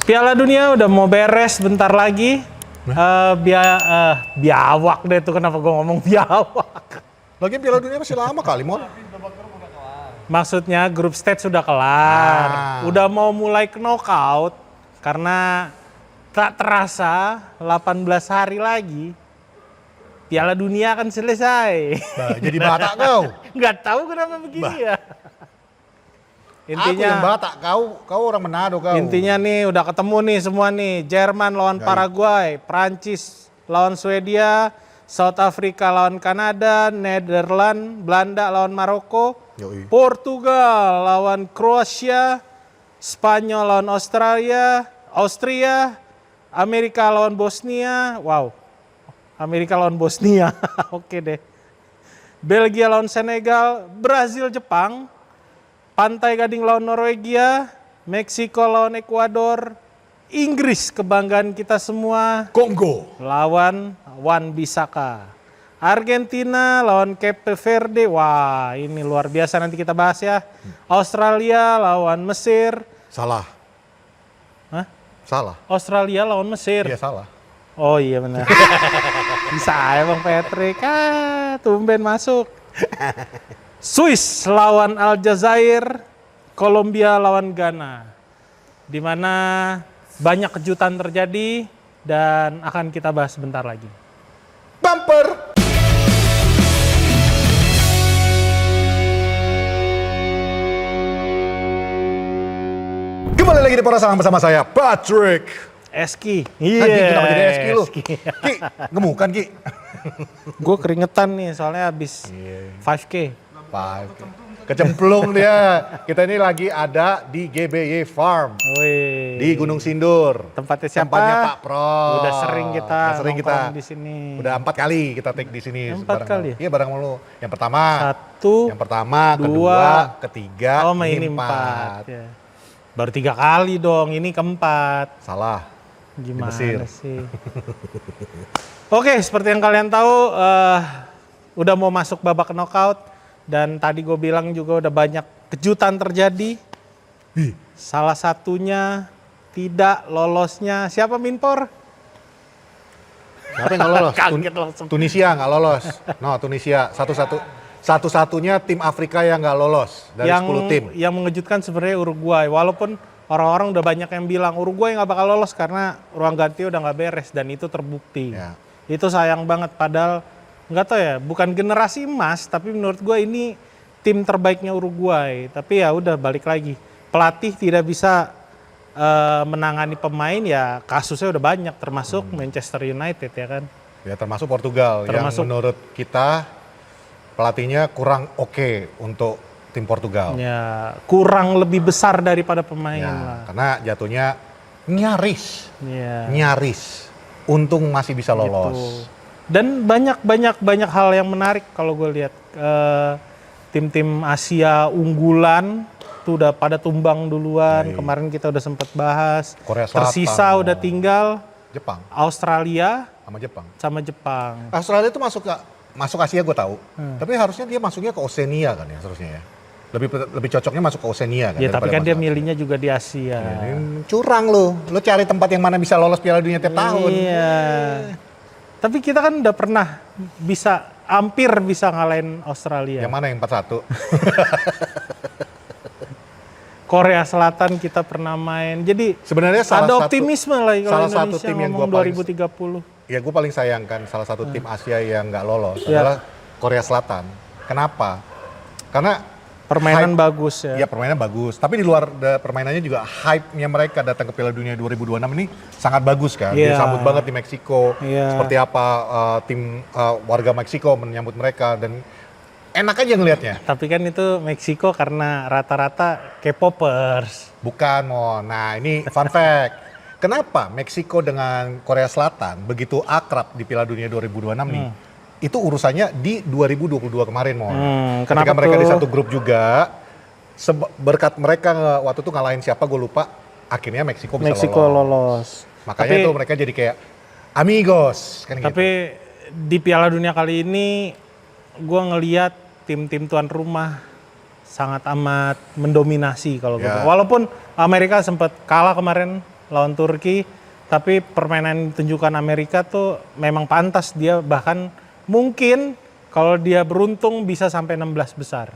Piala Dunia udah mau beres bentar lagi. Biawak deh tuh, kenapa gue ngomong biawak. Lagian Piala Dunia masih lama kali, Mon. Maksudnya grup stage sudah kelar. Udah mau mulai ke knockout. Karena tak terasa 18 hari lagi Piala Dunia akan selesai. Bah, jadi Batak kau. Nggak tahu kenapa begini ya. Aku yang Batak, kau orang Manado kau. Intinya nih udah ketemu nih semua nih. Jerman lawan Paraguay, Prancis lawan Swedia, South Africa lawan Kanada, Netherlands, Belanda lawan Maroko, Portugal lawan Kroasia, Spanyol lawan Austria, Amerika lawan Bosnia. Wow. Amerika lawan Bosnia. Oke deh. Belgia lawan Senegal, Brazil Jepang, Pantai Gading lawan Norwegia, Meksiko lawan Ekuador, Inggris kebanggaan kita semua, Kongo lawan Wan Bissaka. Argentina lawan Cape Verde, wah ini luar biasa, nanti kita bahas ya. Australia lawan Mesir. Salah. Hah? Salah. Australia lawan Mesir. Iya salah. Oh iya benar. Bisa ya Bang Patrick, tumben masuk. Swiss lawan Aljazair, Kolombia lawan Ghana. Di mana banyak kejutan terjadi dan akan kita bahas sebentar lagi. Bumper. Kembali lagi di Pora Salam bersama saya, Patrick. Eski. Iya. Kenapa jadi Eski lu? Ki, gemukan Ki. Gue keringetan nih soalnya habis 5K. Kecemplung dia. Kita ini lagi ada di GBY Farm. Wih. Di Gunung Sindur. Tempatnya siapa? Tempatnya Pak Pro. Udah sering kita nongkrong di sini. Udah 4 kali kita take di sini. 4 kali? Iya bareng lu. Yang pertama. Yang pertama, kedua, ketiga, ini 4. Ya. Baru 3 kali dong, ini keempat. Salah. Gimana sih? Oke, seperti yang kalian tahu, udah mau masuk babak knockout. Dan tadi gue bilang juga udah banyak kejutan terjadi. Salah satunya tidak lolosnya, siapa Minpor? Siapa yang nggak lolos? Kaget langsung. Tunisia nggak lolos. No, Tunisia satu-satunya tim Afrika yang nggak lolos dari 10 tim. Yang mengejutkan sebenarnya Uruguay, walaupun orang-orang udah banyak yang bilang Uruguay nggak bakal lolos karena ruang ganti udah nggak beres, dan itu terbukti. Ya. Itu sayang banget, padahal nggak tahu ya, bukan generasi emas, tapi menurut gue ini tim terbaiknya Uruguay. Tapi ya udah balik lagi, pelatih tidak bisa menangani pemain, ya kasusnya udah banyak, termasuk Manchester United ya kan. Ya termasuk Portugal yang menurut kita pelatihnya kurang oke untuk tim Portugal. Ya, kurang lebih besar daripada pemain ya, lah. Karena jatuhnya nyaris. Ya. Nyaris. Untung masih bisa lolos. Gitu. Dan banyak hal yang menarik kalau gue lihat. Tim-tim Asia unggulan tuh udah pada tumbang duluan. Kemarin kita udah sempat bahas. Korea Selatan. Tersisa udah tinggal Jepang. Australia sama Jepang. Jepang. Australia itu masuk Asia gue tahu. Tapi harusnya dia masuknya ke Oceania kan ya seharusnya ya. Lebih cocoknya masuk ke Oceania kan. Ya tapi kan dia milihnya juga di Asia. Curang lu cari tempat yang mana bisa lolos Piala Dunia tiap tahun. Iya. Tapi kita kan udah pernah hampir bisa ngalahin Australia. Yang mana yang 4-1? Korea Selatan kita pernah main. Jadi sebenarnya ada optimisme lah kalau Indonesia satu tim yang ngomong 2030. Ya gue paling sayangkan salah satu tim Asia yang nggak lolos adalah Korea Selatan. Kenapa? Karena permainan bagus ya. Iya permainan bagus, tapi di luar permainannya juga hype-nya mereka datang ke Piala Dunia 2026 ini sangat bagus kan. Disambut banget di Meksiko. Seperti apa tim warga Meksiko menyambut mereka, dan enak aja ngelihatnya. Tapi kan itu Meksiko karena rata-rata K-popers. Bukan, nah ini fun fact. Kenapa Meksiko dengan Korea Selatan begitu akrab di Piala Dunia 2026 nih? Itu urusannya di 2022 kemarin, ketika mereka di satu grup juga, berkat mereka waktu itu ngalahin siapa gue lupa, akhirnya Meksiko bisa lolos. Makanya tuh mereka jadi kayak amigos kan. Tapi di Piala Dunia kali ini gue ngelihat tim-tim tuan rumah sangat amat mendominasi kalau gue. Walaupun Amerika sempat kalah kemarin lawan Turki, tapi permainan ditunjukkan Amerika tuh memang pantas, dia bahkan mungkin kalau dia beruntung bisa sampai 16 besar.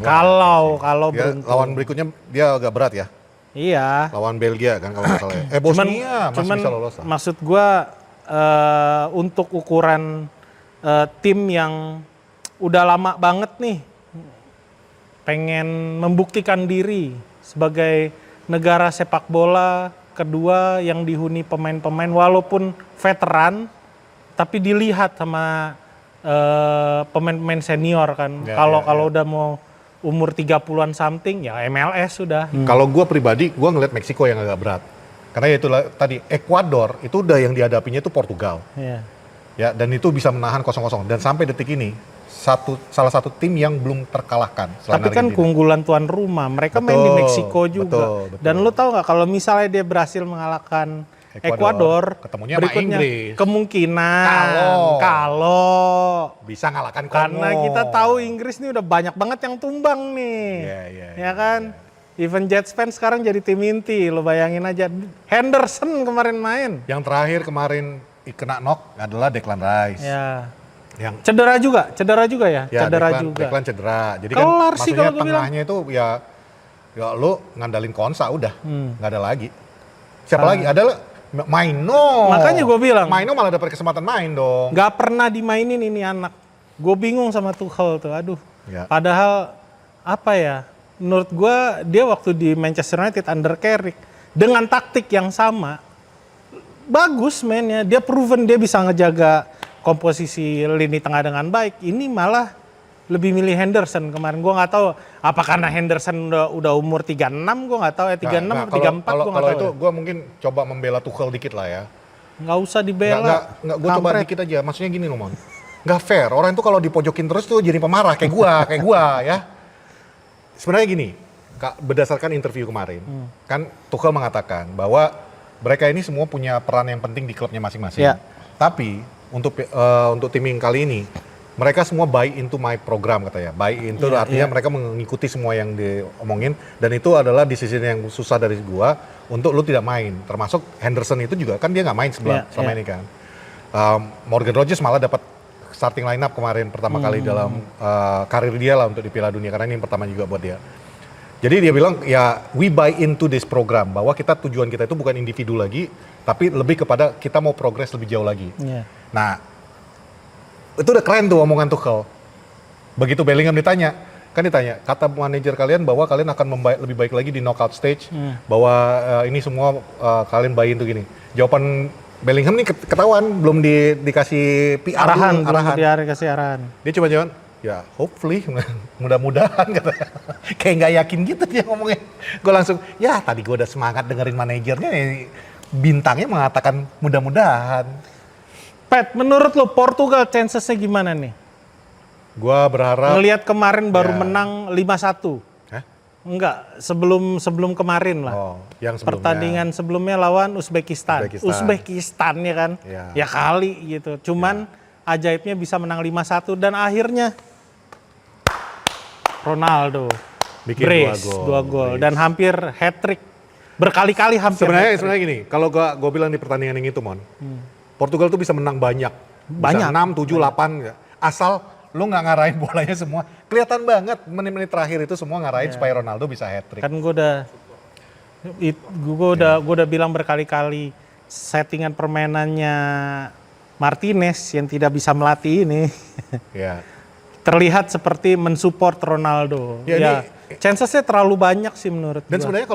Kalau beruntung. Lawan berikutnya dia agak berat ya. Iya. Lawan Belgia kan kalau nggak salah. Bosnia masih bisa lolos lah. Maksud gue untuk ukuran tim yang udah lama banget nih pengen membuktikan diri sebagai negara sepak bola kedua yang dihuni pemain-pemain walaupun veteran, tapi dilihat sama pemain-pemain senior kan. Kalau udah mau umur 30-an something ya MLS sudah. Kalau gue pribadi, gue ngeliat Meksiko yang agak berat. Karena itulah tadi Ekuador itu udah yang dihadapinya itu Portugal. Iya. Ya, dan itu bisa menahan 0-0 dan sampai detik ini salah satu tim yang belum terkalahkan. Tapi kan keunggulan tuan rumah, mereka main di Meksiko juga. Betul. Dan lu tahu nggak kalau misalnya dia berhasil mengalahkan Ekuador, ketemunya berikutnya sama Inggris. Kemungkinan kalau bisa ngalahkan Kongo. Karena kita tahu Inggris ini udah banyak banget yang tumbang nih. Ya kan? Even Jets fans sekarang jadi tim inti, lo bayangin aja. Henderson kemarin main. Yang terakhir kemarin kena knock adalah Declan Rice. Ya. Yang cedera juga ya? Cedera juga. Declan cedera. Jadi kelar kan sih maksudnya kalau tengahnya itu ya lo ngandalin Konsa udah, nggak ada lagi. Siapa lagi? Ada Maino. Makanya gue bilang. Maino malah dapat kesempatan main dong. Gak pernah dimainin ini anak. Gue bingung sama Tuchel tuh, aduh. Ya. Padahal apa ya? Menurut gue dia waktu di Manchester United under Carrick dengan taktik yang sama bagus mainnya. Dia proven dia bisa ngejaga komposisi lini tengah dengan baik. Ini malah lebih milih Henderson kemarin. Gue nggak tahu apa karena Henderson udah umur 36, gue nggak tahu ya 36 atau 34 gue nggak tahu. Kalau itu gue mungkin coba membela Tuchel dikit lah ya. Nggak usah dibela. Nggak gue coba dikit aja. Maksudnya gini loh, Mon. Nggak fair. Orang itu kalau dipojokin terus tuh jadi pemarah kayak gua ya. Sebenarnya gini, berdasarkan interview kemarin, kan Tuchel mengatakan bahwa mereka ini semua punya peran yang penting di klubnya masing-masing. Yeah. Tapi untuk tim yang kali ini, mereka semua buy into my program katanya. Buy into artinya mereka mengikuti semua yang diomongin, dan itu adalah decision yang susah dari gua untuk lu tidak main. Termasuk Henderson itu juga kan dia nggak main selama ini kan. Morgan Rogers malah dapat starting lineup kemarin pertama kali dalam karir dia lah untuk di Piala Dunia, karena ini yang pertama juga buat dia. Jadi dia bilang ya we buy into this program, bahwa tujuan kita itu bukan individu lagi, tapi lebih kepada kita mau progres lebih jauh lagi. Nah itu udah keren tuh omongan Tuchel. Begitu Bellingham ditanya, kata manajer kalian bahwa kalian akan lebih baik lagi di knockout stage, bahwa ini semua kalian buy into gini. Jawaban Bellingham nih ketahuan belum dikasih PR arahan. Dikasih arahan. Dia cuma jawab, ya hopefully, mudah-mudahan kata. Kayak nggak yakin gitu dia ngomongnya. Gue langsung, ya tadi gue udah semangat dengerin manajernya, bintangnya mengatakan mudah-mudahan. Pat, menurut lo Portugal chancesnya gimana nih? Gue berharap. Ngelihat kemarin baru menang 5-1. Enggak, sebelum kemarin lah. Oh, yang sebelumnya. Pertandingan sebelumnya lawan Uzbekistan ya kan? Ya kali gitu. Cuman ajaibnya bisa menang 5-1 dan akhirnya Ronaldo bikin 2 gol dan hampir hat-trick. Berkali-kali hampir. Sebenarnya gini, kalau gue bilang di pertandingan yang itu, Mon. Portugal tuh bisa menang banyak. Bisa 6, 7, 8 asal lu nggak ngarahin bolanya semua. Kelihatan banget menit-menit terakhir itu semua ngarahin supaya Ronaldo bisa hat-trick. Kan gue udah bilang berkali-kali settingan permainannya Martinez yang tidak bisa melatih ini. Terlihat seperti mensupport Ronaldo. Chancesnya terlalu banyak sih menurut gue. Dan sebenarnya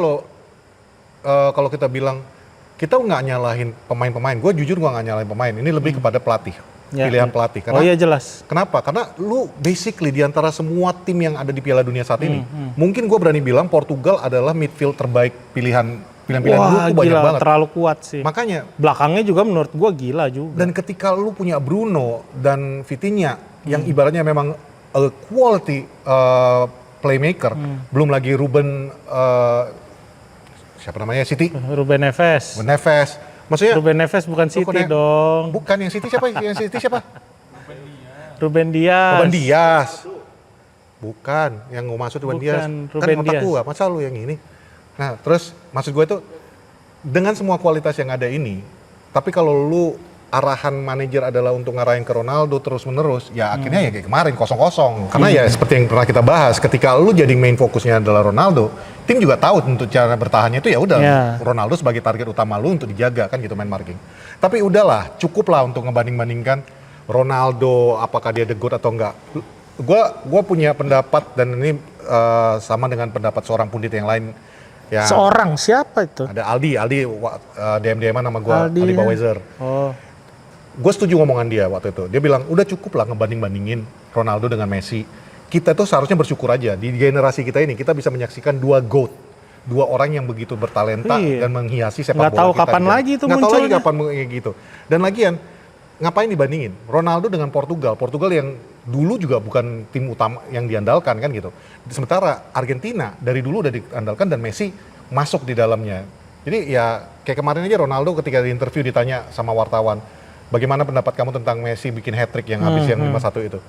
kalau kita bilang kita nggak nyalahin pemain-pemain, gue jujur gue nggak nyalahin pemain. Ini lebih kepada pelatih. Pilihan pelatih. Karena, jelas. Kenapa? Karena lu basically di antara semua tim yang ada di Piala Dunia saat ini, mungkin gue berani bilang Portugal adalah midfield terbaik pilihan lu tuh banyak banget. Terlalu kuat sih. Makanya belakangnya juga menurut gue gila juga. Dan ketika lu punya Bruno dan Vitinha yang ibaratnya memang quality playmaker, belum lagi Ruben siapa namanya City? Ruben Neves. Maksudnya Ruben Neves bukan City dong. Bukan yang City siapa? Yang City siapa? Ruben Dias. Bukan, yang mau masuk Ruben Dias. Ruben kan otak gua, masa lu yang ini? Nah, terus maksud gue tuh dengan semua kualitas yang ada ini, tapi kalau lu arahan manajer adalah untuk ngarahin ke Ronaldo terus-menerus, ya akhirnya ya kayak kemarin kosong-kosong. Karena ya seperti yang pernah kita bahas, ketika lu jadi main fokusnya adalah Ronaldo, tim juga tahu untuk cara bertahannya itu ya udah Ronaldo sebagai target utama lu untuk dijaga kan gitu main marking. Tapi udahlah, cukup lah untuk ngebanding-bandingkan Ronaldo apakah dia the GOAT atau enggak. Gua punya pendapat dan ini sama dengan pendapat seorang pundit yang lain. Ya, seorang siapa itu? ada Aldi DM-an nama gue, Aldi Bawezer. Gue setuju ngomongan dia waktu itu. Dia bilang, udah cukup lah ngebanding-bandingin Ronaldo dengan Messi. Kita tuh seharusnya bersyukur aja, di generasi kita ini, kita bisa menyaksikan dua GOAT. Dua orang yang begitu bertalenta dan menghiasi sepak bola kita. Nggak tahu kapan lagi itu munculnya. Nggak tahu lagi kapan gitu. Dan lagian, ngapain dibandingin? Ronaldo dengan Portugal yang dulu juga bukan tim utama yang diandalkan kan gitu. Sementara Argentina dari dulu udah diandalkan dan Messi masuk di dalamnya. Jadi ya kayak kemarin aja Ronaldo ketika di interview ditanya sama wartawan, bagaimana pendapat kamu tentang Messi bikin hat-trick yang habis yang 5-1 itu?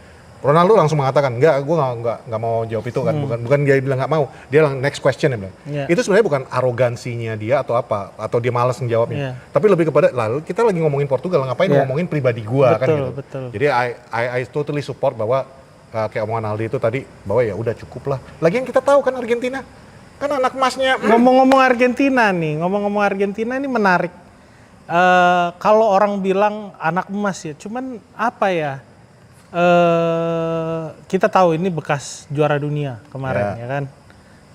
Ronaldo langsung mengatakan, enggak, gue nggak mau jawab itu kan, bukan dia bilang nggak mau, dia bilang next question dia bilang. Itu sebenarnya bukan arogansinya dia atau apa, atau dia malas menjawabnya, tapi lebih kepada lalu kita lagi ngomongin Portugal, ngapain ngomongin pribadi gua kan gitu. Jadi I totally support bahwa kayak omongan Aldi itu tadi bahwa ya udah cukup lah. Lagian kita tahu kan Argentina kan anak emasnya. Ngomong-ngomong Argentina ini menarik. Kalau orang bilang anak emas ya, cuman apa ya? Kita tahu ini bekas juara dunia kemarin ya kan.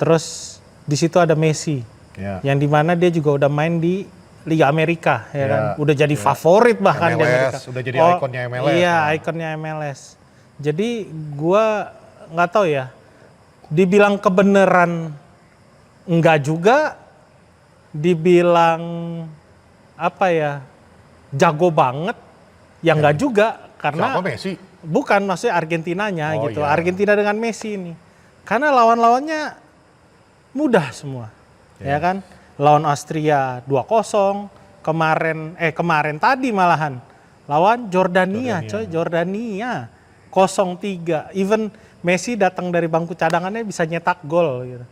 Terus di situ ada Messi, yang dimana dia juga udah main di Liga Amerika ya kan. Udah jadi favorit bahkan MLS, di Amerika. Udah jadi ikonnya MLS. Iya, ikonnya MLS. Jadi gua nggak tahu ya. Dibilang kebenaran enggak juga, dibilang apa ya jago banget, ya enggak juga karena. Siapa Messi? Bukan, maksudnya Argentinanya gitu. Argentina dengan Messi ini. Karena lawan-lawannya mudah semua. Ya kan? Lawan Austria 2-0, kemarin tadi malahan lawan Jordania. Coy, Jordania 0-3. Even Messi datang dari bangku cadangannya bisa nyetak gol gitu.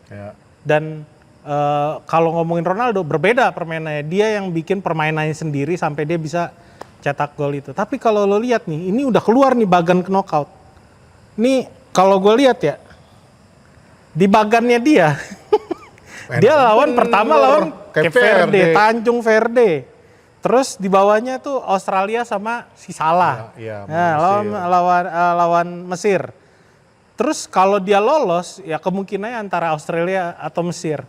Dan kalau ngomongin Ronaldo berbeda permainannya. Dia yang bikin permainannya sendiri sampai dia bisa cetak gol itu. Tapi kalau lo lihat nih, ini udah keluar nih bagan ke knockout. Nih kalau gue lihat ya, di bagannya dia, dia pertama lawan Cape Verde, Tanjung Verde. Terus di bawahnya tuh Australia sama si Salah. Lawan Mesir. Terus kalau dia lolos, ya kemungkinannya antara Australia atau Mesir.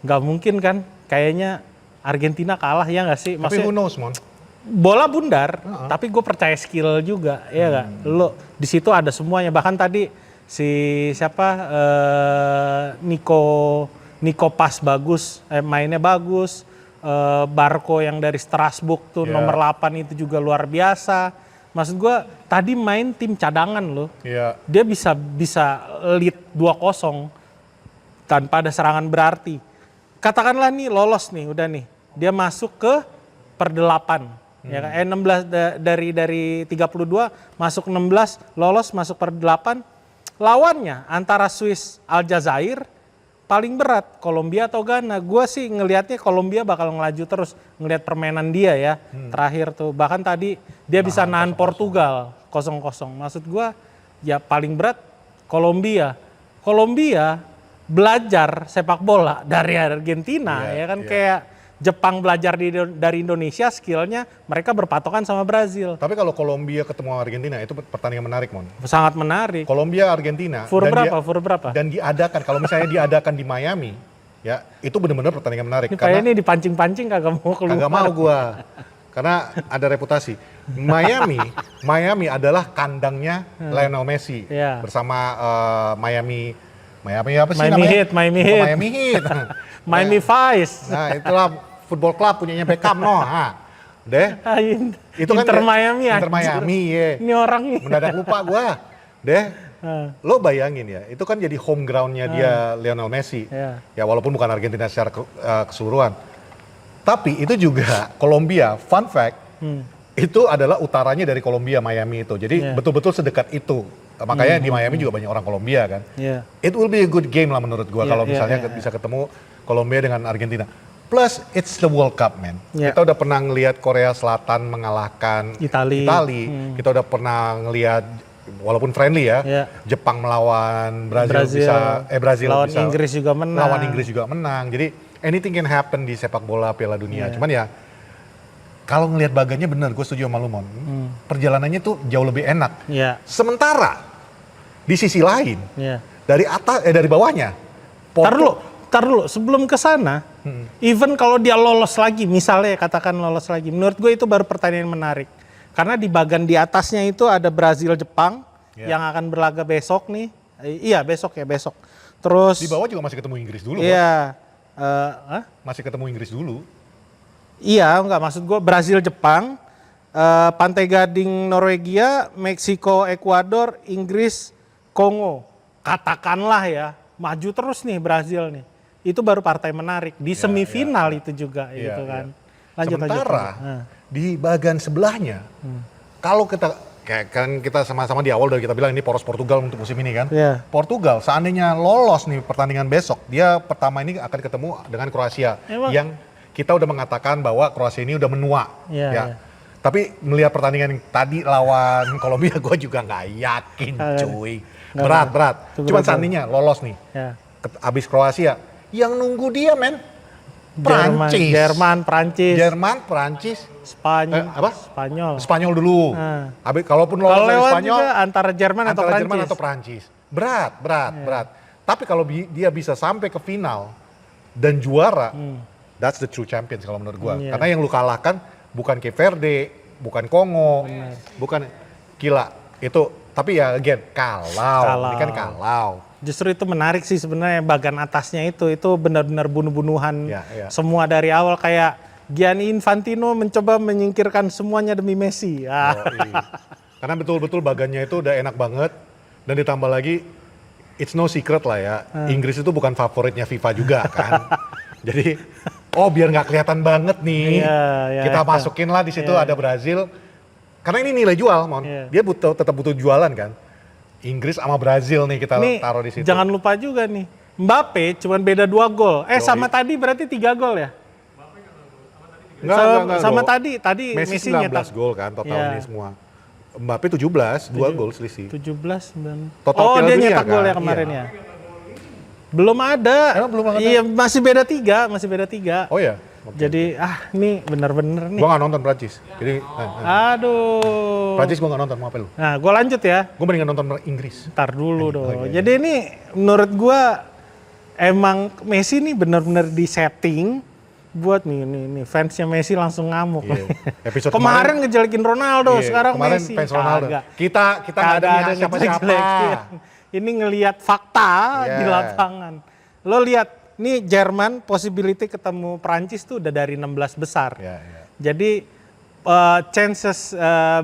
Nggak mungkin kan? Kayaknya Argentina kalah ya nggak sih? Tapi who knows, Mon? Bola bundar, tapi gue percaya skill juga, ya nggak? Lo di situ ada semuanya. Bahkan tadi si siapa Nico pas bagus, mainnya bagus. Barco yang dari Strasbourg tuh nomor 8 itu juga luar biasa. Maksud gue tadi main tim cadangan loh. Dia bisa lead 2-0 tanpa ada serangan berarti. Katakanlah nih lolos nih, udah nih. Dia masuk ke per 8. Ya kan? 16 dari 32 masuk 16, lolos masuk per 8. Lawannya antara Swiss, Aljazair paling berat, Kolombia atau Ghana. Gue sih ngelihatnya Kolombia bakal ngelaju terus, ngelihat permainan dia ya. Terakhir tuh bahkan tadi dia bisa nahan Portugal 0-0. Maksud gue ya paling berat Kolombia. Kolombia belajar sepak bola dari Argentina ya kan, kayak Jepang belajar dari Indonesia, skillnya mereka berpatokan sama Brazil. Tapi kalau Kolombia ketemu Argentina itu pertandingan menarik, Mon. Sangat menarik. Kolombia Argentina. Fur berapa? Dan diadakan, kalau misalnya diadakan di Miami, ya itu benar-benar pertandingan menarik. Ini karena ini dipancing-pancing kagak mau keluar. Kagak mau gua, karena ada reputasi. Miami adalah kandangnya Lionel Messi bersama Miami apa sih namanya? Miami Heat. Miami Vice. Nah itulah football club punyanya Beckham Itu kan Inter Miami. Inter Miami ya. Ini orang nih. Mendadak lupa gua. Lo bayangin ya, itu kan jadi home groundnya dia Lionel Messi. Ya walaupun bukan Argentina secara keseluruhan. Tapi itu juga Kolombia, fun fact, itu adalah utaranya dari Kolombia, Miami itu. Jadi betul-betul sedekat itu. Makanya di Miami juga banyak orang Kolombia kan. It will be a good game lah menurut gua kalau misalnya bisa ketemu Kolombia dengan Argentina. Plus it's the World Cup, man. Yeah. Kita udah pernah ngelihat Korea Selatan mengalahkan Itali. Kita udah pernah ngelihat walaupun friendly ya, Jepang melawan Brazil lawan Inggris juga menang. Lawan Inggris juga menang. Jadi anything can happen di sepak bola Piala Dunia. Cuman ya kalau ngelihat bagannya bener, gue setuju sama lu, Mon. Perjalanannya tuh jauh lebih enak. Sementara di sisi lain dari atas dari bawahnya. Tar dulu, sebelum ke sana, even kalau dia lolos lagi, misalnya katakan lolos lagi, menurut gue itu baru pertandingan menarik. Karena di bagian di atasnya itu ada Brazil Jepang yang akan berlaga besok nih. Iya, besok. Terus di bawah juga masih ketemu Inggris dulu. Iya. Masih ketemu Inggris dulu. Iya, enggak, maksud gue Brazil Jepang, Pantai Gading Norwegia, Meksiko Ekuador, Inggris Kongo. Katakanlah ya, maju terus nih Brazil nih. Itu baru partai menarik di semifinal itu juga gitu kan. Lanjut. Sementara di bagian sebelahnya, kalau kita kayak kan kita sama-sama di awal udah kita bilang ini poros Portugal untuk musim ini kan. Portugal seandainya lolos nih pertandingan besok, dia pertama ini akan ketemu dengan Kroasia yang kita udah mengatakan bahwa Kroasia ini udah menua. Tapi melihat pertandingan yang tadi lawan Kolombia, gue juga nggak yakin, cuy. Berat. Cuman seandainya lolos nih, abis Kroasia, yang nunggu dia men, Jerman, Prancis, Spanyol dulu. Abis kalaupun lolos dari Spanyol, juga antara Jerman atau Prancis. Berat. Tapi kalau dia bisa sampai ke final dan juara, that's the true champions kalau menurut gua. Karena yang lu kalahkan bukan Cape Verde, bukan Kongo, bukan gila itu. Tapi ya again kalau. Ini kan kalau. Justru itu menarik sih sebenarnya bagian atasnya itu benar-benar bunuh-bunuhan semua dari awal kayak Gianni Infantino mencoba menyingkirkan semuanya demi Messi. Karena betul-betul bagannya itu udah enak banget dan ditambah lagi it's no secret lah ya, Inggris itu bukan favoritnya FIFA juga kan. Jadi biar nggak kelihatan banget nih, kita masukin lah di situ ada Brazil. Karena ini nilai jual, Mon. Dia tetap butuh jualan kan. Inggris sama Brazil nih kita taruh di situ. Jangan lupa juga nih, Mbappe cuman beda 2 gol. Sama tadi berarti 3 gol ya? Enggak. Sama tadi Messi 19 gol kan total ini semua. Mbappe 17, 2 gol selisih. 17 dan total Piala dia Dunia nyetak kan? gol ya kemarin ya. Belum ada. Belum ada. Iya, masih beda 3. Oh ya. Jadi ini bener-bener nih. Gua nggak nonton Prancis. Jadi aduh. Prancis gua nggak nonton, mau apa lu? Nah, gua lanjut ya. Gua mendingan nonton Inggris. Ntar dulu dong. Jadi ini menurut gua emang Messi nih bener-bener di setting buat nih fansnya Messi langsung ngamuk. Episode kemarin ngejelekin Ronaldo, sekarang kemarin Messi. Fans Ronaldo. Kita nggak ada niat siapa-siapa. Ini ngelihat fakta di lapangan. Lo lihat nih Jerman possibility ketemu Prancis tuh udah dari 16 besar. Jadi chances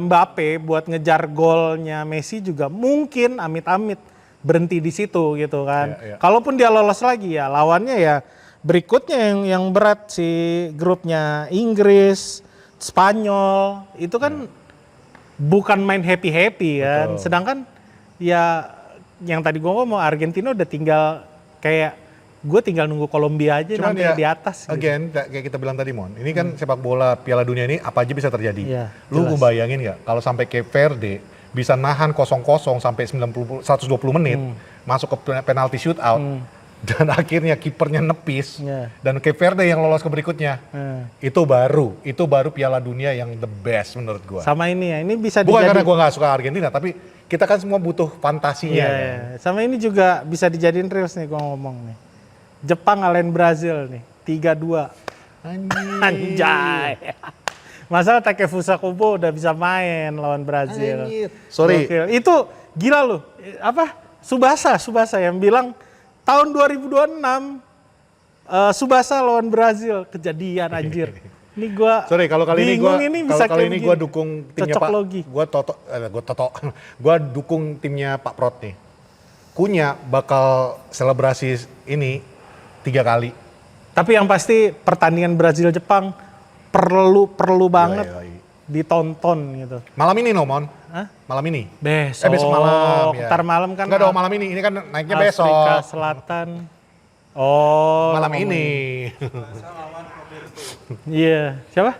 Mbappe buat ngejar golnya Messi juga mungkin amit-amit berhenti di situ gitu kan. Kalaupun dia lolos lagi ya lawannya ya berikutnya yang berat si grupnya Inggris, Spanyol itu kan bukan main happy-happy kan. Sedangkan ya yang tadi gue ngomong Argentina udah tinggal kayak gue tinggal nunggu Kolombia aja nanti di atas. Again, kayak kita bilang tadi Mon, ini kan sepak bola Piala Dunia ini apa aja bisa terjadi. Lu gue bayangin nggak kalau sampai Cape Verde bisa nahan 0-0 sampai 120 menit, masuk ke penalti shootout, dan akhirnya kipernya nepis, dan Cape Verde yang lolos ke berikutnya, itu baru Piala Dunia yang the best menurut gue. Sama ini ya, ini bisa bukan karena gue nggak suka Argentina, tapi kita kan semua butuh fantasinya. Sama ini juga bisa dijadiin reels nih gue ngomong nih. Jepang ngalahin Brazil nih, 3-2. Anjay. Masalah Takefusa Kubo udah bisa main lawan Brazil. Sorry. Gokil. Itu gila loh. Tsubasa yang bilang tahun 2026 Tsubasa lawan Brazil kejadian anjir. Ini gua sorry kalau kali ini gua dukung timnya Pak. Gua dukung timnya Pak Prot nih. Kunya bakal selebrasi ini 3 kali. Tapi yang pasti pertandingan Brazil Jepang perlu banget ditonton gitu. Malam ini Mon. Malam ini. Besok malam ya. Ntar malam kan. Enggak dong malam ini kan naiknya besok. Afrika Selatan. Malam ini. Iya, siapa?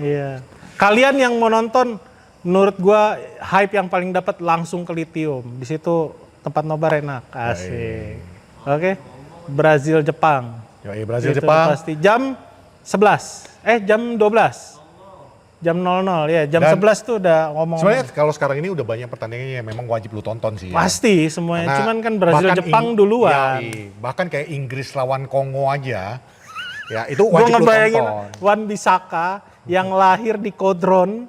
Iya. Kalian yang mau nonton, menurut gua hype yang paling dapat langsung ke Litium. Di situ tempat nobar enak, asik. Oke. Brazil Jepang. Yoi, Brazil Itu Jepang. pasti jam 11. Jam 12. Jam 00 ya. Jam Dan 11 tuh udah ngomong. Sebenarnya kalau sekarang ini udah banyak pertandingan yang memang wajib lu tonton sih. Ya. Pasti semuanya. Karena Cuman kan Brazil bahkan Jepang duluan. bahkan kayak Inggris lawan Kongo aja. Ya, itu Gue wajib lu ngebayangin tonton. Wan Bissaka yang lahir di Kodron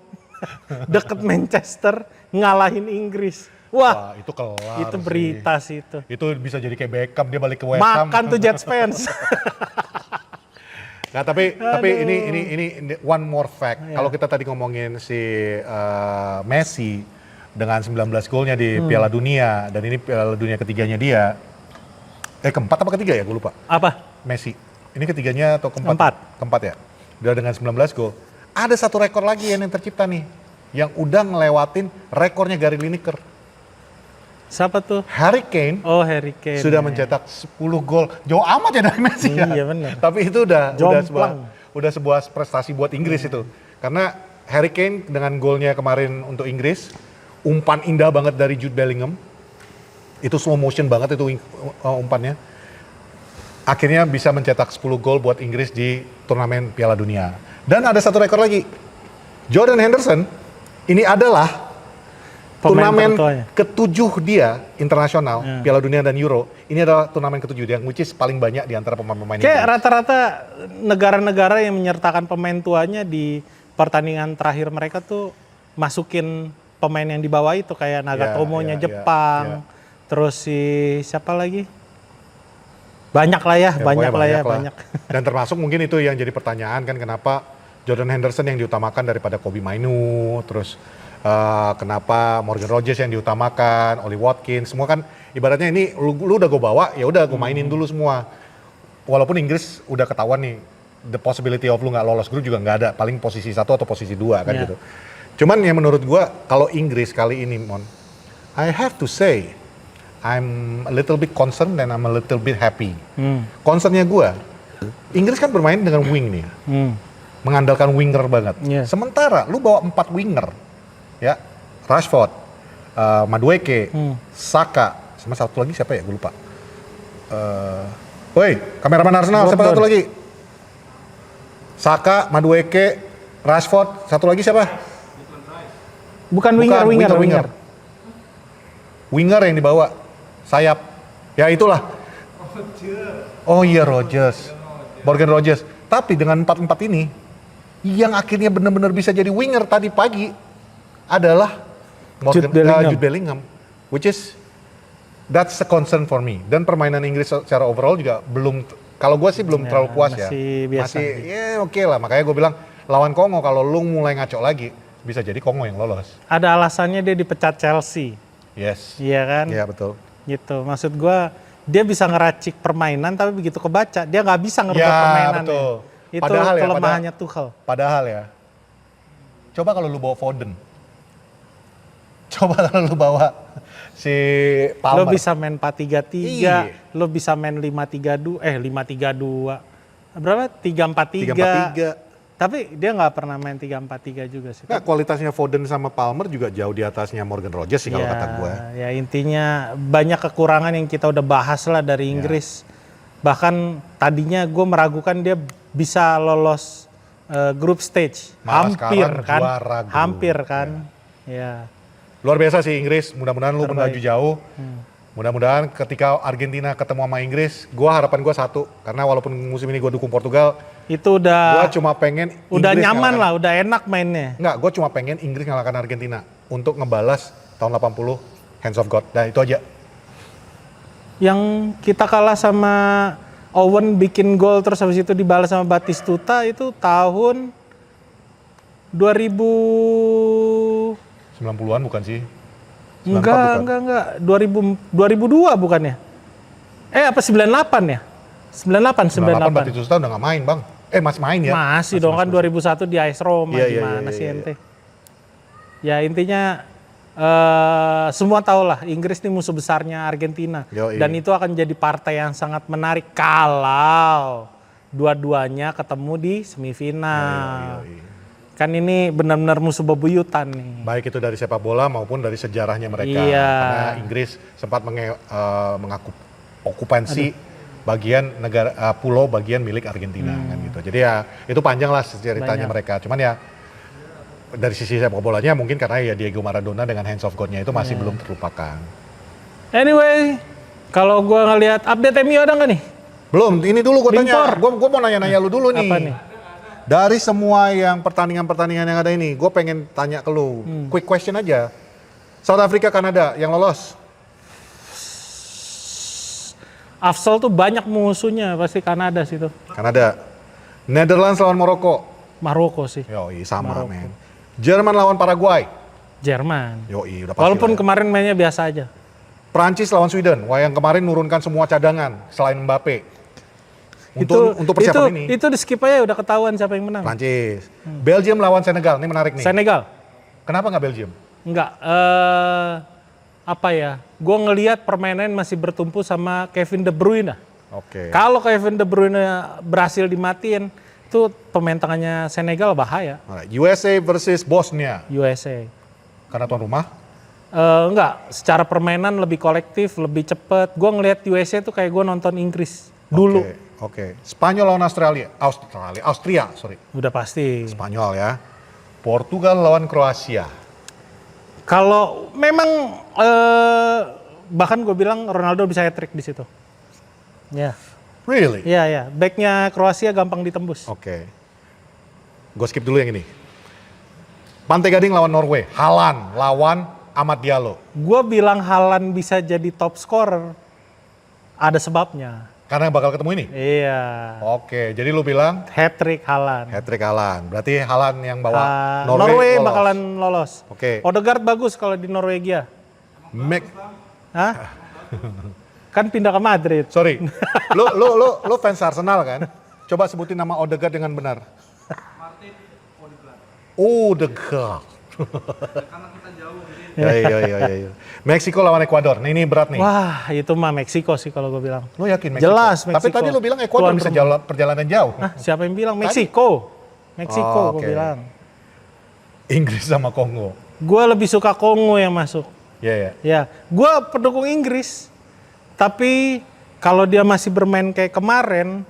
deket Manchester ngalahin Inggris. Wah, Itu kelar itu sih. berita sih itu. Itu bisa jadi kayak Beckham dia balik ke West Ham. Makan tuh Jets fans. Nah, tapi ini one more fact. Kalau kita tadi ngomongin si Messi dengan 19 golnya di Piala Dunia dan ini Piala Dunia ketiganya dia. Keempat apa ketiga ya? Gue lupa. Apa? Messi. Ini ketiganya atau keempat? Keempat. Keempat ya. Udah dengan 19 gol. Ada satu rekor lagi yang tercipta nih. Yang udah ngelewatin rekornya Gary Lineker. Siapa tuh? Harry Kane. Oh, Harry Kane. Sudah mencetak 10 gol. Jauh amat ya dari Messi ya. Iya benar. Tapi itu udah Jomplang. sebuah prestasi buat Inggris itu. Karena Harry Kane dengan golnya kemarin untuk Inggris, umpan indah banget dari Jude Bellingham. Itu slow motion banget itu umpannya. Akhirnya bisa mencetak 10 gol buat Inggris di turnamen Piala Dunia. Dan ada satu rekor lagi. Jordan Henderson ini adalah turnamen ketujuh dia internasional, Piala Dunia dan Euro. Ini adalah turnamen ketujuh dia, which is paling banyak di antara pemain-pemain ini. Kayak rata-rata negara-negara yang menyertakan pemain tuanya di pertandingan terakhir mereka tuh masukin pemain yang di bawah itu kayak Nagatomo-nya Jepang. Terus si siapa lagi? Banyak lah ya. Banyak. Dan termasuk mungkin itu yang jadi pertanyaan kan kenapa Jordan Henderson yang diutamakan daripada Kobe Mainu, terus kenapa Morgan Rogers yang diutamakan, Oli Watkins, semua kan ibaratnya ini lu udah gue bawa, ya udah gue mainin dulu semua. Walaupun Inggris udah ketahuan nih, the possibility of lu nggak lolos grup juga nggak ada, paling posisi 1 atau posisi 2 kan gitu. Cuman yang menurut gue kalau Inggris kali ini, Mon, I have to say, I'm a little bit concerned dan I'm a little bit happy. Concernnya gue, Inggris kan bermain dengan wing nih, mengandalkan winger banget. Sementara lu bawa 4 winger, ya, Rashford, Madueke, Saka, sama satu lagi siapa ya? Gue lupa. Woi, kameraman Arsenal, siapa satu lagi? Saka, Madueke, Rashford, satu lagi siapa? Bukan winger. Winger yang dibawa, sayap. Ya itulah. Oh iya, Rogers. Morgan Rogers. Tapi dengan 4-4 ini, yang akhirnya benar-benar bisa jadi winger tadi pagi adalah Jude Bellingham. Which is, that's a concern for me. Dan permainan Inggris secara overall juga belum, kalau gue sih belum terlalu puas ya. Masih ya oke lah. Makanya gue bilang, lawan Kongo kalau lu mulai ngaco lagi, bisa jadi Kongo yang lolos. Ada alasannya dia dipecat Chelsea. Yes. Iya kan? Iya betul. Gitu. Maksud gua dia bisa ngeracik permainan tapi begitu kebaca dia nggak bisa ngerubah permainan. Betul. Itu Padahal kelemahannya Tuchel. Padahal ya. Coba kalau lu bawa Foden. Coba kalau lu bawa si Palmer. Lo bisa main 4-3-3, Iya. lo bisa main 5-3-2, 5-3-2. Berapa? 3-4-3. 3-4-3. Tapi dia nggak pernah main 3-4-3 juga sih. Nah, kualitasnya Foden sama Palmer juga jauh di atasnya Morgan Rogers sih kalau kata gue. Ya intinya banyak kekurangan yang kita udah bahas lah dari Inggris. Bahkan tadinya gue meragukan dia bisa lolos group stage. Hampir kan. Ya. Luar biasa sih Inggris, mudah-mudahan lu melaju jauh. Mudah-mudahan ketika Argentina ketemu sama Inggris, harapan gue satu. Karena walaupun musim ini gue dukung Portugal, itu udah gue cuma pengen udah nyaman lah, udah enak mainnya. Enggak, gue cuma pengen Inggris ngalahkan Argentina untuk ngebalas tahun 80 Hands of God. Nah itu aja. Yang kita kalah sama Owen bikin gol terus habis itu dibalas sama Batistuta itu tahun 90-an bukan sih? Enggak. 2002 bukannya? Apa 98 ya? 98. Batistuta udah gak main bang. Masih main ya? Masih dong kan 2001 di AS Roma. Gimana sih ente? Ya intinya semua tahu lah Inggris ini musuh besarnya Argentina. Dan itu akan jadi partai yang sangat menarik kalau dua-duanya ketemu di semifinal. Kan ini benar-benar musuh bebuyutan nih. Baik itu dari sepak bola maupun dari sejarahnya mereka. Iya. Karena Inggris sempat mengokupansi bagian negara pulau bagian milik Argentina kan gitu. Jadi ya itu panjang lah ceritanya mereka. Cuman ya dari sisi sepak bolanya mungkin karena ya Diego Maradona dengan hands of God-nya itu masih belum terlupakan. Anyway, kalau gue ngelihat update MU ada nggak nih? Belum, ini dulu gue tanya. Gue mau nanya-nanya lu dulu nih. Apa nih? Dari semua yang pertandingan-pertandingan yang ada ini, gue pengen tanya ke lu. Quick question aja. South Africa, Kanada yang lolos. Afsal tuh banyak musuhnya, pasti Kanada sih tuh. Kanada. Netherlands lawan Maroko. Maroko sih. Yoi, sama men. Jerman lawan Paraguay. Jerman. Yoi, udah pasti. Walaupun lah ya. kemarin mainnya biasa aja. Prancis lawan Sweden. Wah, yang kemarin nurunkan semua cadangan selain Mbappe. Untuk persiapan ini. Itu di skip aja udah ketahuan siapa yang menang. Prancis. Belgium lawan Senegal. Ini menarik nih. Senegal. Kenapa nggak Belgium? Enggak. Apa ya? Gue ngelihat permainan masih bertumpu sama Kevin De Bruyne. Oke. Kalau Kevin De Bruyne berhasil dimatiin, itu pemain tengahnya Senegal bahaya. Alright. USA versus Bosnia. USA. Karena tuan rumah. Enggak, secara permainan lebih kolektif, lebih cepet. Gue ngelihat USA tuh kayak gue nonton Inggris dulu. Oke. Spanyol lawan Austria, sorry. Udah pasti. Spanyol ya. Portugal lawan Kroasia. Kalau memang bahkan gue bilang Ronaldo bisa hat-trick di situ. Ya. Really? Iya. Backnya Kroasia gampang ditembus. Oke. Gue skip dulu yang ini. Pantai Gading lawan Norway. Haaland lawan Amad Diallo. Gue bilang Haaland bisa jadi top scorer. Ada sebabnya. Karena bakal ketemu ini? Iya. Oke, jadi lu bilang Hat-trick Haaland. hat-trick Haaland. Berarti Haaland yang bawa Norway lolos. bakalan lolos. Oke. Odegaard bagus kalau di Norwegia. Hah? Kan pindah ke Madrid. Sorry, lu fans Arsenal kan? Coba sebutin nama Odegaard dengan benar. Odegaard. Karena kita jauh ini. Iya. Meksiko lawan Ekuador. Nah, ini berat nih. Wah, itu mah Meksiko sih kalau gue bilang. Lu yakin Meksiko? Jelas Meksiko. Tapi tadi lu bilang Ekuador bisa perjalanan jauh. Hah, siapa yang bilang? Meksiko. Meksiko gue Oke. bilang. Inggris sama Kongo. Gue lebih suka Kongo yang masuk. Iya. Ya, gue pendukung Inggris. Tapi kalau dia masih bermain kayak kemarin,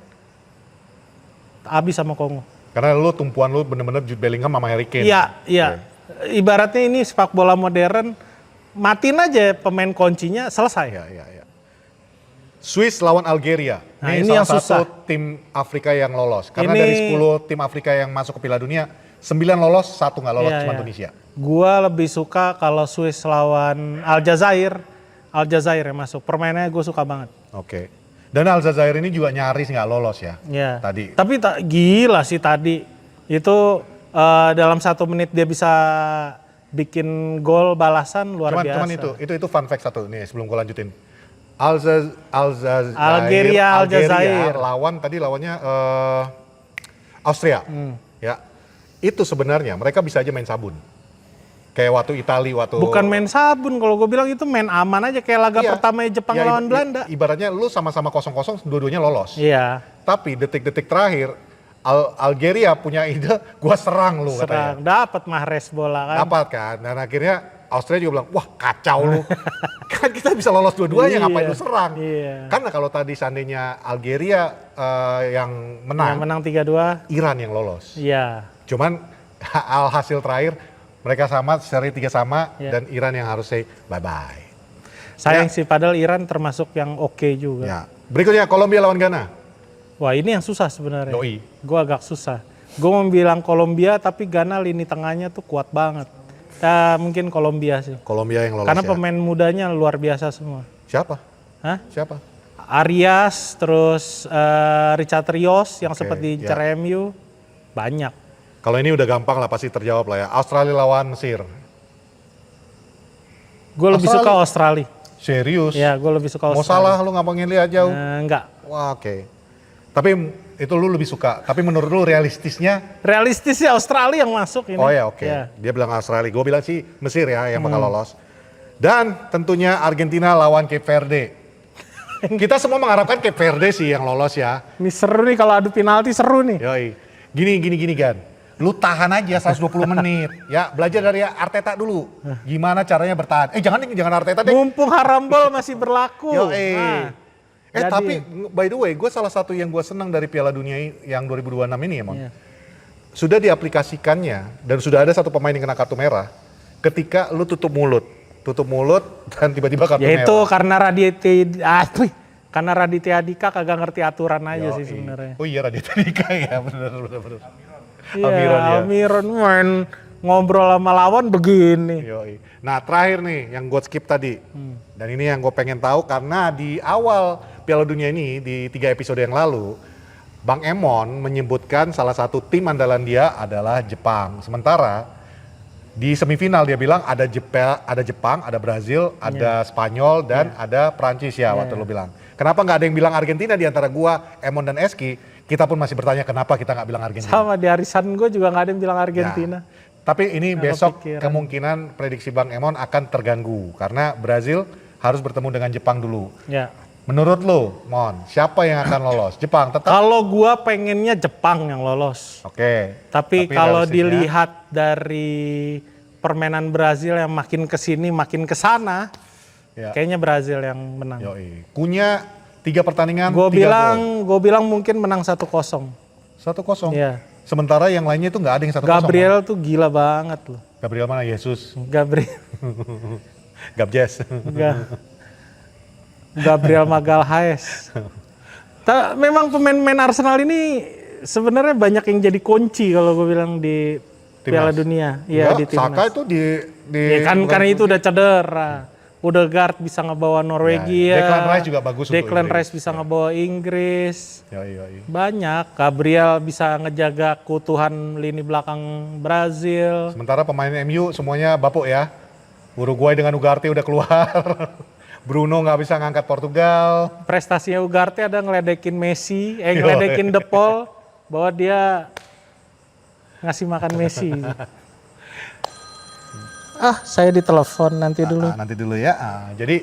habis sama Kongo. Karena lu tumpuan lu bener-bener Jude Bellingham sama Harry Kane. Iya. Ibaratnya ini sepak bola modern, matiin aja pemain kuncinya, selesai. Iya. Swiss lawan Algeria. Nah, ini ini yang salah satu susah. tim Afrika yang lolos. Karena Ini- dari 10 tim Afrika yang masuk ke Piala Dunia, 9 lolos, 1 nggak lolos, Iya, cuma iya. Indonesia. Gua lebih suka kalau Swiss lawan Aljazair yang masuk. Permainannya gue suka banget. Oke. Dan Aljazair ini juga nyaris nggak lolos ya. Ya. Tadi. Tapi gila sih tadi. Itu dalam 1 menit dia bisa bikin gol balasan luar biasa. Cuman itu fun fact satu nih sebelum gue lanjutin. Aljazair. Lawannya Austria. Ya. Itu sebenarnya mereka bisa aja main sabun. Kayak waktu Bukan main sabun, kalau gue bilang itu main aman aja kayak laga pertama Jepang lawan Belanda. Ibaratnya lu sama-sama 0-0 dua-duanya lolos. Iya. Tapi detik-detik terakhir Algeria punya ide, gua serang lu katanya. Dapat Mahrez bola kan. Dapat kan. Dan akhirnya Austria juga bilang, wah kacau lu. Kan kita bisa lolos dua-duanya, Iya. ngapain lu serang? Iya. Karena kalau tadi seandainya Algeria yang menang, Yang menang 3-2. Iran yang lolos. Iya. Cuman hasil terakhir mereka sama, seri 3 sama, Iya. dan Iran yang harus say bye-bye. Sayang sih, padahal Iran termasuk yang oke juga. Ya. Berikutnya Kolombia lawan Ghana. Wah, ini yang susah sebenarnya. Yoi. Gue agak susah. Gue mau bilang Kolombia, tapi Ghana lini tengahnya tuh kuat banget. Ya, mungkin Kolombia sih. Kolombia yang lolos Karena ya. pemain mudanya luar biasa semua. Siapa? Hah? Siapa? Arias, terus Richard Rios yang Oke, sempat ya. diincar MU. Banyak. Kalau ini udah gampang lah, pasti terjawab lah ya. Australia lawan Mesir. Gue lebih suka Australia. Serius? Ya, gue lebih suka Mau Australia. salah lu nggak mau ngeliat jauh? Enggak. Wah, oke. Tapi itu lu lebih suka. Tapi menurut lu realistisnya? Realistis sih Australia yang masuk ini. Oh ya, oke. Ya. Dia bilang Australia. Gue bilang sih Mesir ya yang bakal lolos. Dan tentunya Argentina lawan Cape Verde. Kita semua mengharapkan Cape Verde sih yang lolos ya. Ini seru nih kalau adu penalti seru nih. Yoi. Gini Gan. Lu tahan aja 120 menit. Ya, belajar dari Arteta dulu. Gimana caranya bertahan. Jangan Arteta deh. Mumpung Harambol masih berlaku. Yoi. Jadi- Tapi by the way, gue salah satu yang gue senang dari Piala Dunia yang 2026 ini ya, Mon. Iya. Sudah diaplikasikannya dan sudah ada satu pemain yang kena kartu merah ketika lu tutup mulut dan tiba-tiba kartu Ya itu merah. karena Raditya Dika kagak ngerti aturan aja sih Yoi. sebenarnya. Oh iya, Raditya Dika ya, bener. Iya, Almiron ya. Almiron main ngobrol sama lawan begini. Yoi. Nah terakhir nih yang gue skip tadi, dan ini yang gue pengen tahu karena di awal Piala Dunia ini di 3 episode yang lalu, Bang Emon menyebutkan salah satu tim andalan dia adalah Jepang. Sementara di semifinal dia bilang ada Jepang, ada Brazil, ada Spanyol dan ada Prancis ya waktu lu bilang. Kenapa nggak ada yang bilang Argentina di antara gua, Emon dan Eski? Kita pun masih bertanya kenapa kita nggak bilang Argentina. Sama di arisan gue juga nggak ada yang bilang Argentina. Ya. Tapi ini besok kepikiran. kemungkinan prediksi Bang Emon akan terganggu karena Brazil harus bertemu dengan Jepang dulu. Ya. Menurut lo, Mon, siapa yang akan lolos? Jepang tetap? Kalau gua pengennya Jepang yang lolos. Oke. Tapi kalau realistisnya, dilihat dari permainan Brazil yang makin kesini makin kesana, ya. kayaknya Brazil yang menang. Yoi. Kunya 3 pertandingan, Gue 3 gol. bilang mungkin menang 1-0. 1-0. Iya. Sementara yang lainnya itu nggak ada yang 1-0. Gabriel tuh gila banget loh. Gabriel mana? Yesus. Gabriel. Gabjes. Gabriel Magalhaes. Memang pemain-pemain Arsenal ini sebenarnya banyak yang jadi kunci kalau gue bilang di Piala Dunia. Iya di timnas. Saka itu di Ya kan karena itu udah cedera. Odegaard bisa ngebawa Norwegia. Declan Rice juga bagus untuk Declan Inggris. Rice bisa ngebawa Inggris. Yoi. Banyak. Gabriel bisa ngejaga keutuhan lini belakang Brazil. Sementara pemain MU semuanya bapuk ya. Uruguay dengan Ugarte udah keluar. Bruno nggak bisa ngangkat Portugal. Prestasinya Ugarte ada ngeledekin Messi, ngeledekin De Paul bahwa dia ngasih makan Messi. Saya ditelepon nanti dulu. Nanti dulu ya. Jadi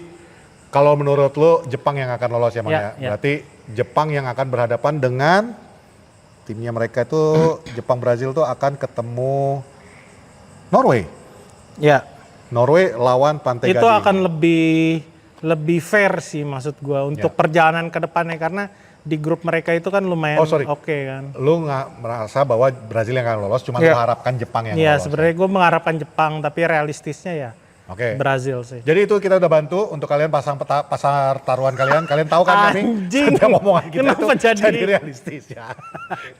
kalau menurut lo Jepang yang akan lolos ya, Mon ya? Ya. Berarti Jepang yang akan berhadapan dengan timnya mereka itu Jepang Brazil tuh akan ketemu Norway. Ya, Norway lawan Pantai itu Gading. akan lebih fair sih maksud gua untuk perjalanan ke depannya karena di grup mereka itu kan lumayan oke kan. Lu nggak merasa bahwa Brazil yang akan lolos, cuma lu harapkan Jepang yang Iya, lolos. sebenarnya gue mengharapkan Jepang tapi realistisnya ya Oke. Brazil sih. Jadi itu kita udah bantu untuk kalian pasar taruhan kalian. Kalian tahu kan kami Anjing, setiap omongan kita kenapa tuh jadi- jadi realistis ya.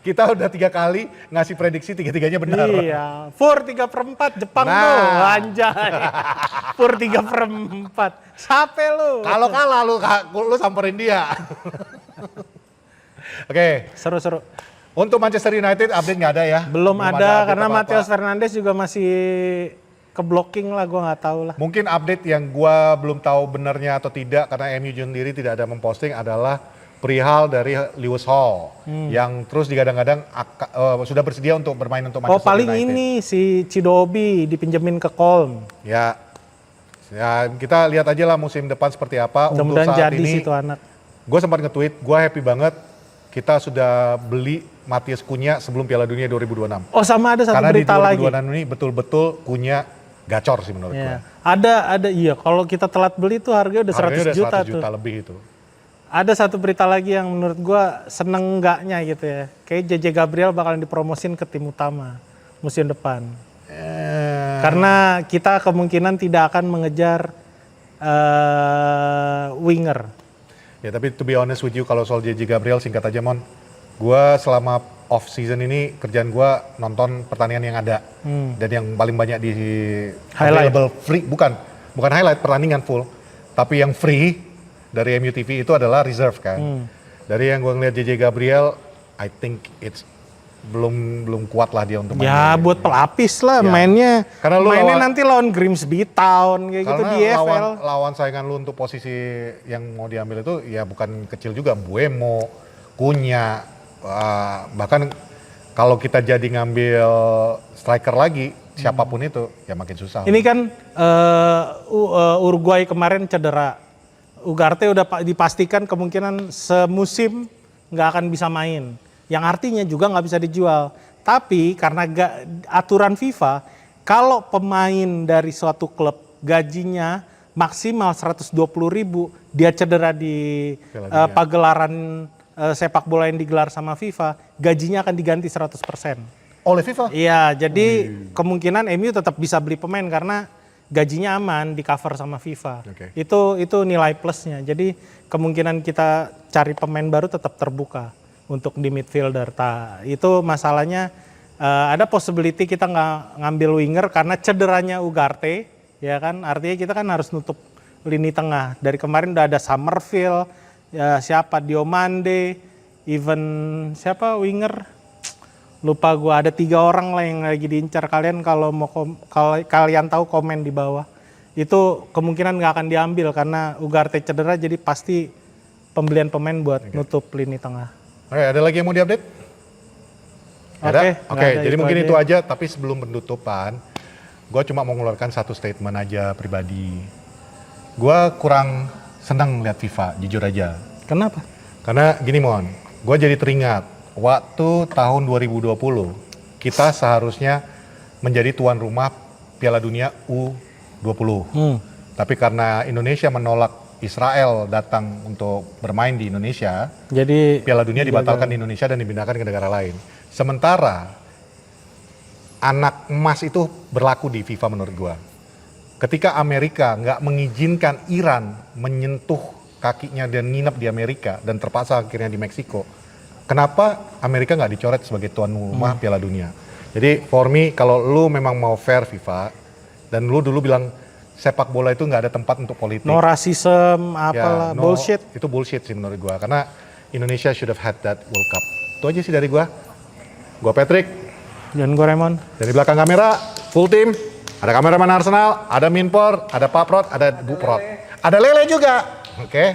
Kita udah 3 kali ngasih prediksi 3-3-nya benar. Iya, Pur 3/4 Jepang Nah. tuh, anjay. Pur 3/4, sape lu. Kalau kalah lu samperin dia. Oke, Seru-seru. untuk Manchester United update nggak ada ya? Belum ada update karena apa-apa. Matheus Fernandes juga masih ke blocking lah, gue nggak tahu lah. Mungkin update yang gua belum tahu benarnya atau tidak karena MU sendiri tidak ada memposting adalah perihal dari Lewis Hall yang terus digadang-gadang sudah bersedia untuk bermain untuk Oh Manchester paling United. ini si Chidobe dipinjemin ke Kolm. Ya, kita lihat aja lah musim depan seperti apa. Untuk Mudah-mudahan saat jadi ini, situ anak. gue sempat nge-tweet, gue happy banget kita sudah beli Matheus Cunha sebelum Piala Dunia 2026. Oh sama ada satu Karena berita di lagi. 2026 ini betul-betul Cunha gacor sih menurut gue. Ya. Ada iya kalau kita telat beli tuh harganya udah 100 Harganya udah juta 100 tuh. juta lebih itu. Ada satu berita lagi yang menurut gua seneng enggaknya gitu ya. Kayak JJ Gabriel bakalan dipromosin ke tim utama musim depan. Karena kita kemungkinan tidak akan mengejar winger. Ya tapi to be honest with you kalau soal JJ Gabriel singkat aja Mon. Gue selama off season ini kerjaan gue nonton pertandingan yang ada. Dan yang paling banyak di Highlight. available free, bukan highlight pertandingan full. Tapi yang free dari MU TV itu adalah reserve kan. Dari yang gue ngeliat JJ Gabriel, I think it's belum kuat lah dia untuk main. Ya buat pelapis lah Ya. mainnya. Karena lu mainnya lawan- nanti lawan Grimsby Town kayak gitu Karena di EFL. lawan saingan lu untuk posisi yang mau diambil itu ya bukan kecil juga. Buemo, Cunha, bahkan kalau kita jadi ngambil striker lagi, siapapun itu ya makin susah. Ini kan Uruguay kemarin cedera. Ugarte udah dipastikan kemungkinan semusim nggak akan bisa main. Yang artinya juga nggak bisa dijual. Tapi karena aturan FIFA, kalau pemain dari suatu klub gajinya maksimal 120.000, dia cedera di pagelaran sepak bola yang digelar sama FIFA, gajinya akan diganti 100%. Oleh FIFA? Iya, jadi kemungkinan MU tetap bisa beli pemain karena gajinya aman, di cover sama FIFA. Itu nilai plusnya. Jadi kemungkinan kita cari pemain baru tetap terbuka untuk di midfielder. Itu masalahnya ada possibility kita nggak ngambil winger karena cederanya Ugarte, ya kan? Artinya kita kan harus nutup lini tengah. Dari kemarin udah ada Summerville, ya siapa Diomande, even siapa winger? Lupa gue, ada 3 orang lah yang lagi diincar. Kalian kalau mau kalian tahu komen di bawah. Itu kemungkinan nggak akan diambil karena Ugarte cedera, jadi pasti pembelian pemain buat nutup lini tengah. Oke, ada lagi yang mau diupdate? Oke, jadi mungkin itu aja. Tapi sebelum penutupan, gue cuma mau mengeluarkan satu statement aja pribadi. Gue kurang senang lihat FIFA, jujur aja. Kenapa? Karena gini Mon, gue jadi teringat waktu tahun 2020 kita seharusnya menjadi tuan rumah Piala Dunia U20. Tapi karena Indonesia menolak Israel datang untuk bermain di Indonesia, jadi Piala Dunia dibatalkan di Indonesia dan dipindahkan ke negara lain. Sementara anak emas itu berlaku di FIFA menurut gua. Ketika Amerika nggak mengizinkan Iran menyentuh kakinya dan nginep di Amerika dan terpaksa akhirnya di Meksiko, kenapa Amerika nggak dicoret sebagai tuan rumah Piala Dunia? Jadi for me, kalau lu memang mau fair FIFA, dan lu dulu bilang sepak bola itu nggak ada tempat untuk politik. No racism, apalah, bullshit. Itu bullshit sih menurut gua, karena Indonesia should have had that World Cup. Itu aja sih dari gua. Gua Patrick. Dan gue Raymond. Dari belakang kamera, full team. Ada kameraman Arsenal, ada Minpor, ada Pak Prot, ada Bu Prot. Ada Lele juga, oke.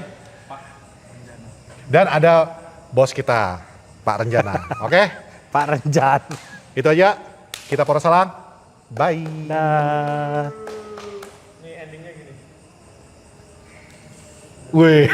Dan ada bos kita, Pak Renjana, oke? Pak Renjan. Itu aja, kita Poros Salang, bye. Dah. Ini endingnya gini. Wih.